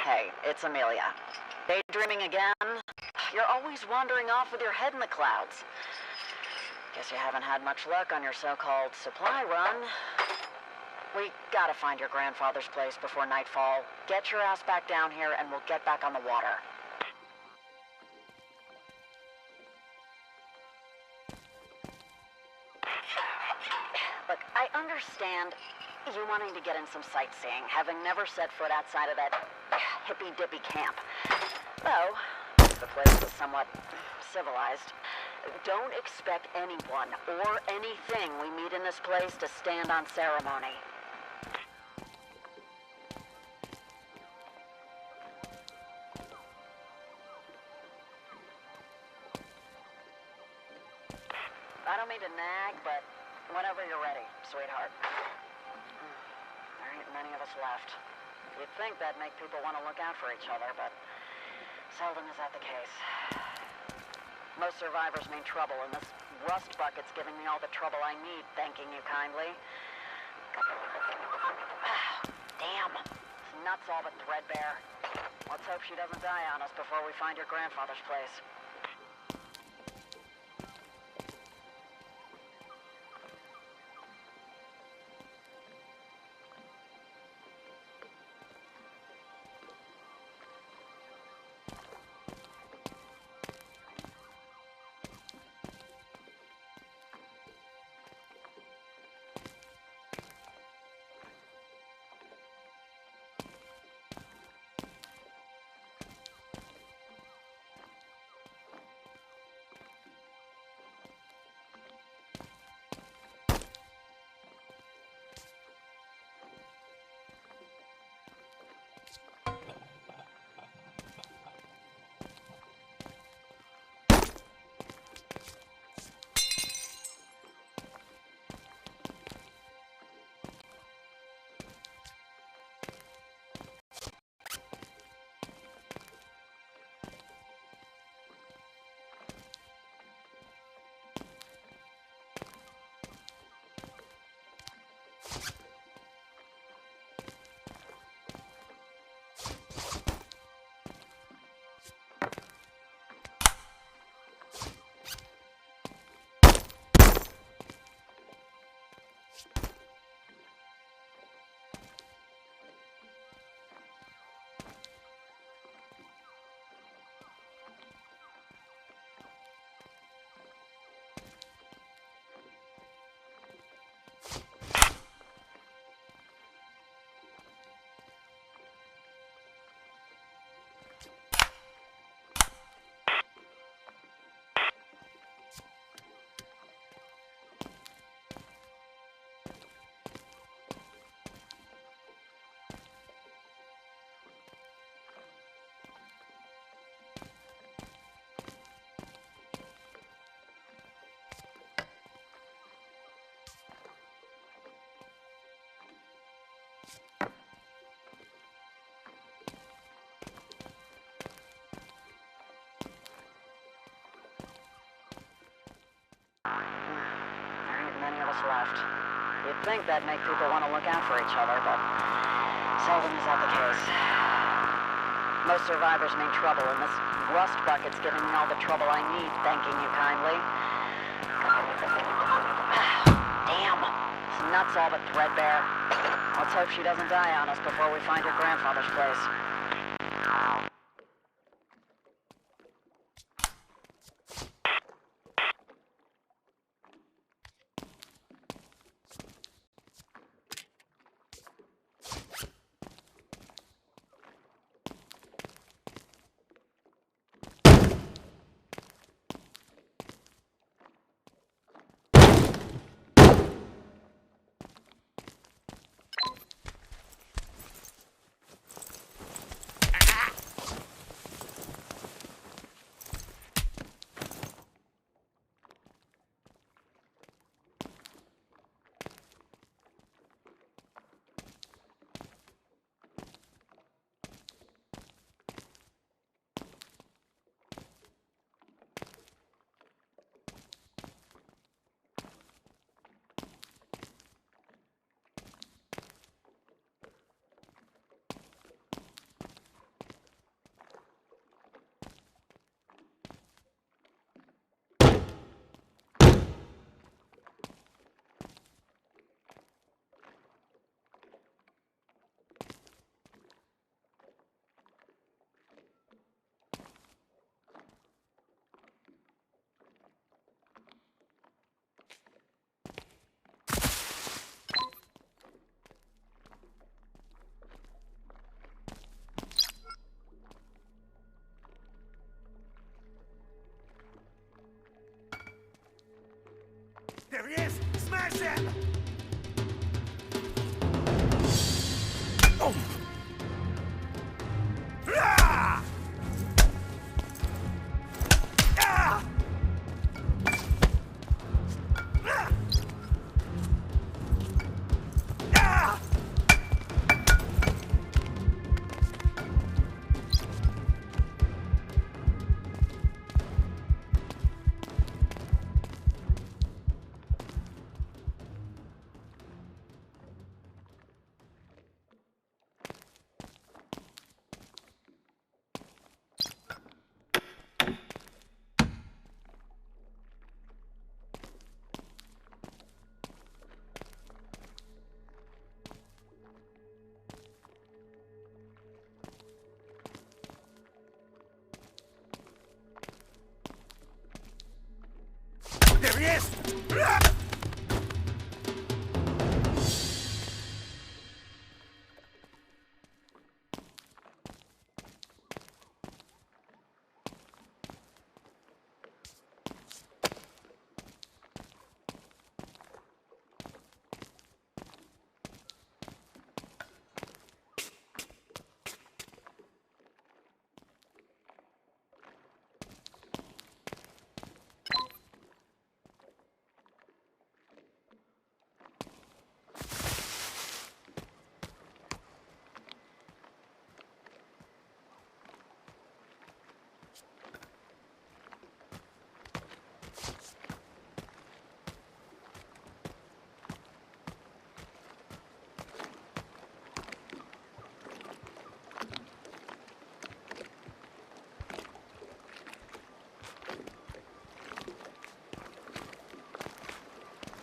Hey, it's Amelia. Daydreaming again? You're always wandering off with your head in the clouds. Guess you haven't had much luck on your so-called supply run. We gotta find your grandfather's place before nightfall. Get your ass back down here and we'll get back on the water. Look, I understand you wanting to get in some sightseeing, having never set foot outside of that hippy-dippy camp. Though, the place is somewhat civilized. Don't expect anyone or anything we meet in this place to stand on ceremony. I don't mean to nag, but whenever you're ready, sweetheart. There ain't many of us left. You'd think that'd make people want to look out for each other, but seldom is that the case. Most survivors mean trouble, and this rust bucket's giving me all the trouble I need, thanking you kindly. Damn. This nut's all but threadbare. Let's hope she doesn't die on us before we find your grandfather's place. There ain't many of us left. You'd think that'd make people want to look out for each other, but seldom is that the case. Most survivors mean trouble, and this rust bucket's giving me all the trouble I need, thanking you kindly. Damn. This nut's all but threadbare. Let's hope she doesn't die on us before we find her grandfather's place. There he is!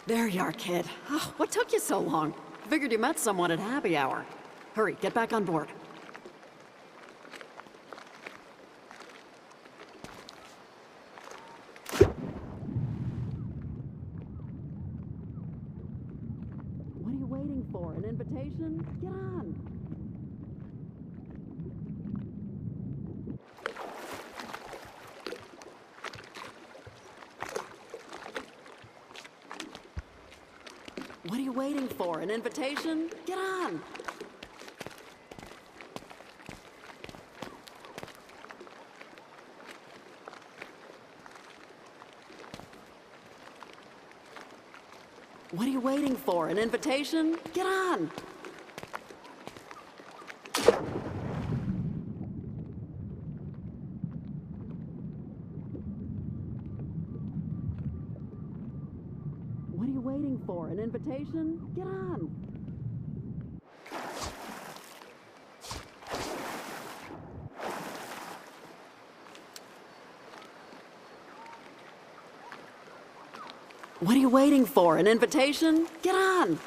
There you are, kid. Oh, what took you so long? Figured you met someone at happy hour. Hurry, get back on board. What are you waiting for? An invitation? Get on! What are you waiting for? An invitation? Get on! What are you waiting for? An invitation? Get on! What are you waiting for? An invitation? Get on! What are you waiting for? An invitation? Get on!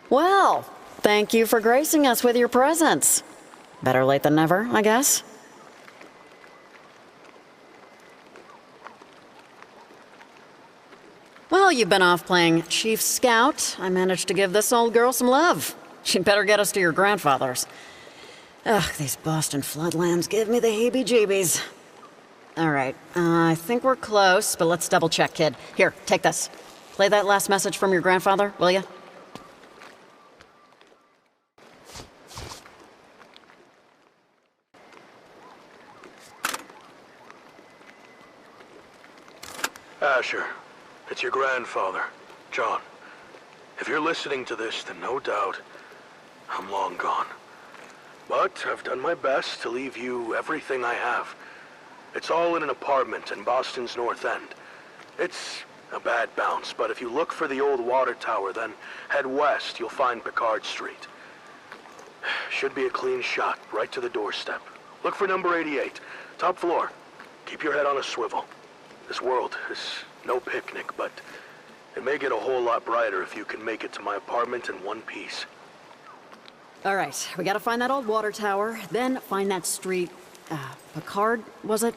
Well, thank you for gracing us with your presence. Better late than never, I guess. While you've been off playing Chief Scout, I managed to give this old girl some love. She'd better get us to your grandfather's. Ugh, these Boston floodlands give me the heebie-jeebies. All right, I think we're close, but let's double check, kid. Here, take this. Play that last message from your grandfather, will you? Asher, it's your grandfather, John. If you're listening to this, then no doubt I'm long gone. But I've done my best to leave you everything I have. It's all in an apartment in Boston's North End. It's a bad bounce, but if you look for the old water tower, then head west, you'll find Picard Street. Should be a clean shot, right to the doorstep. Look for number 88, top floor. Keep your head on a swivel. This world is no picnic, but it may get a whole lot brighter if you can make it to my apartment in one piece. All right, we gotta find that old water tower, then find that street. Picard, was it?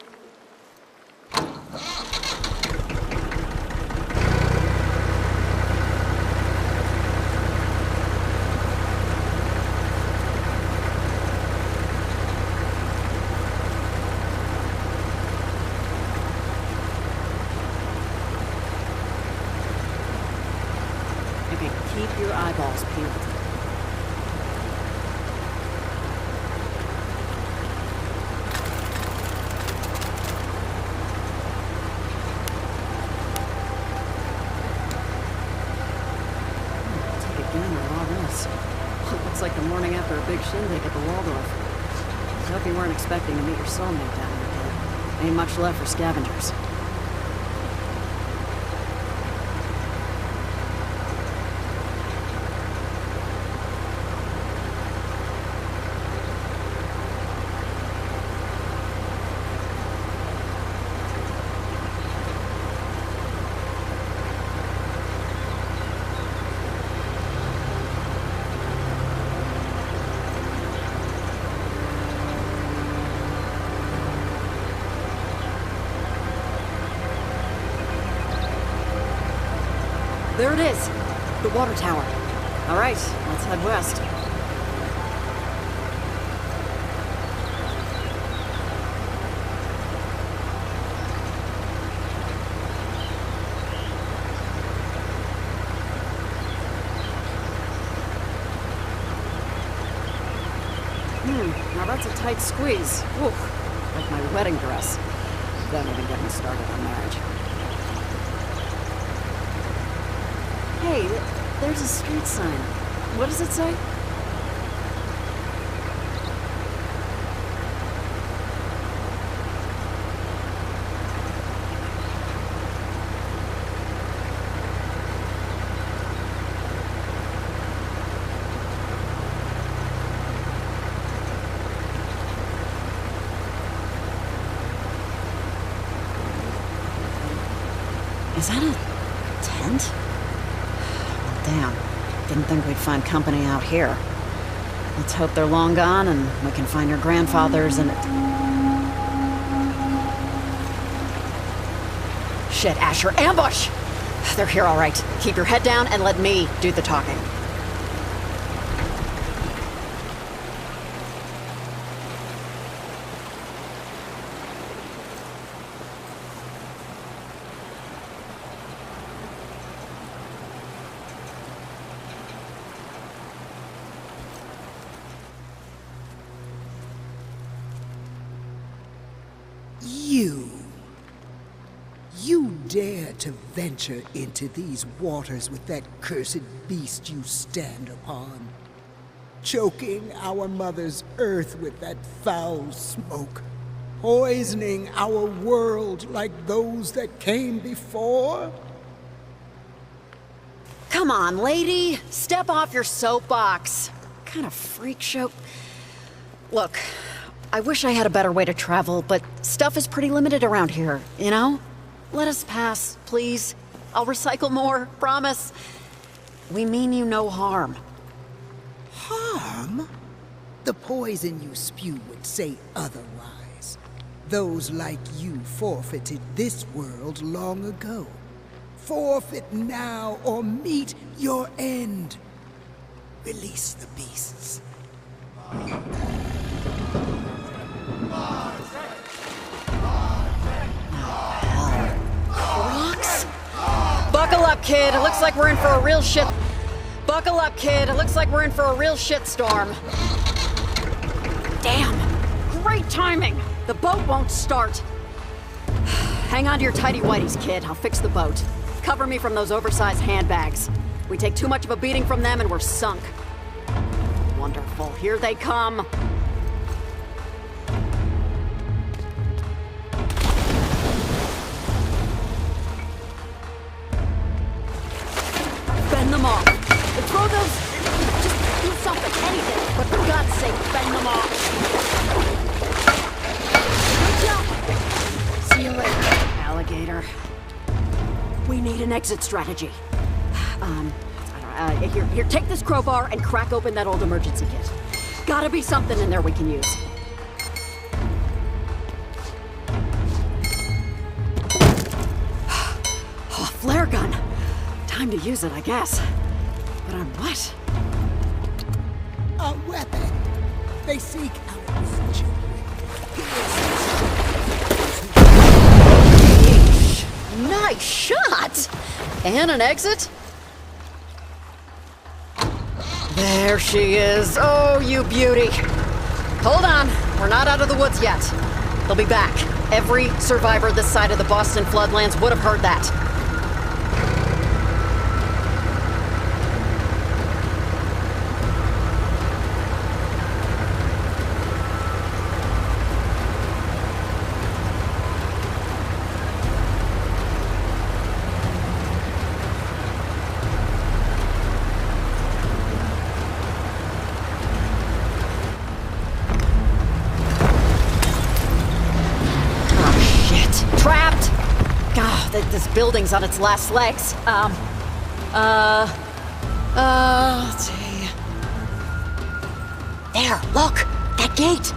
Okay, keep your eyeballs peeled. Looks like the morning after a big shindig at the Waldorf. Hope you weren't expecting to meet your soulmate down here, kid. Ain't much left for scavengers. There it is. The water tower. All right, let's head west. Now that's a tight squeeze. Oof, like my wedding dress. Don't even get me started on marriage. Hey, there's a street sign. What does it say? Is that a tent? Damn. Didn't think we'd find company out here. Let's hope they're long gone and we can find your grandfathers and... Shit, Asher, ambush! They're here all right. Keep your head down and let me do the talking. You dare to venture into these waters with that cursed beast you stand upon, choking our mother's earth with that foul smoke, poisoning our world like those that came before? Come on, lady. Step off your soapbox. What kind of freak show... Look, I wish I had a better way to travel, but stuff is pretty limited around here, you know? Let us pass, please. I'll recycle more, promise. We mean you no harm. Harm? The poison you spew would say otherwise. Those like you forfeited this world long ago. Forfeit now or meet your end. Release the beasts. Rocks? Buckle up, kid. It looks like we're in for a real shit... Buckle up, kid. It looks like we're in for a real shitstorm. Damn. Great timing. The boat won't start. Hang on to your tighty-whities, kid. I'll fix the boat. Cover me from those oversized handbags. We take too much of a beating from them and we're sunk. Wonderful. Here they come. Bend them off. Throw those... Just do something, anything. But for God's sake, bend them off. Good job. See you later, alligator. We need an exit strategy. Here, take this crowbar and crack open that old emergency kit. Gotta be something in there we can use. Oh, flare gun. Time to use it, I guess. But on what? A weapon. They seek out these children. Nice shot! And an exit? There she is. Oh, you beauty. Hold on. We're not out of the woods yet. They'll be back. Every survivor this side of the Boston floodlands would have heard that. This building's on its last legs. Let's see. There, look! That gate!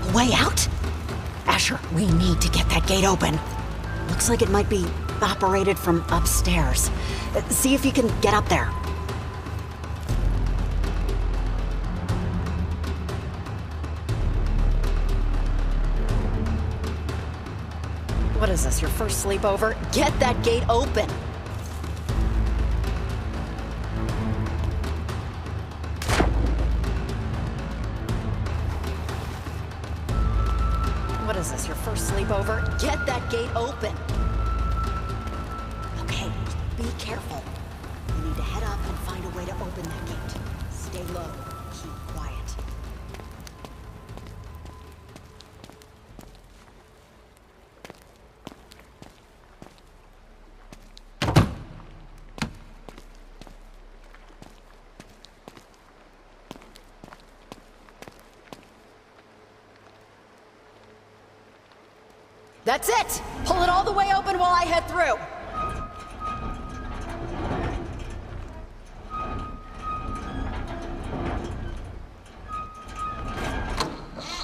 A way out? Asher, we need to get that gate open. Looks like it might be operated from upstairs. See if you can get up there. What is this, your first sleepover? Get that gate open! What is this, your first sleepover? Get that gate open! Okay, be careful. You need to head up and find a way to open that gate. Stay low, keep quiet. That's it! Pull it all the way open while I head through.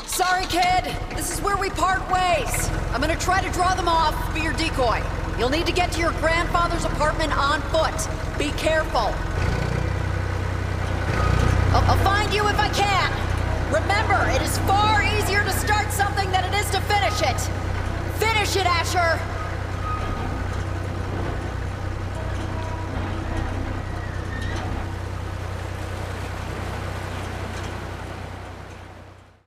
Sorry, kid. This is where we part ways. I'm gonna try to draw them off, be your decoy. You'll need to get to your grandfather's apartment on foot. Be careful. I'll find you if I can. Remember, it is far easier to start something than it is to finish it. Finish it, Asher!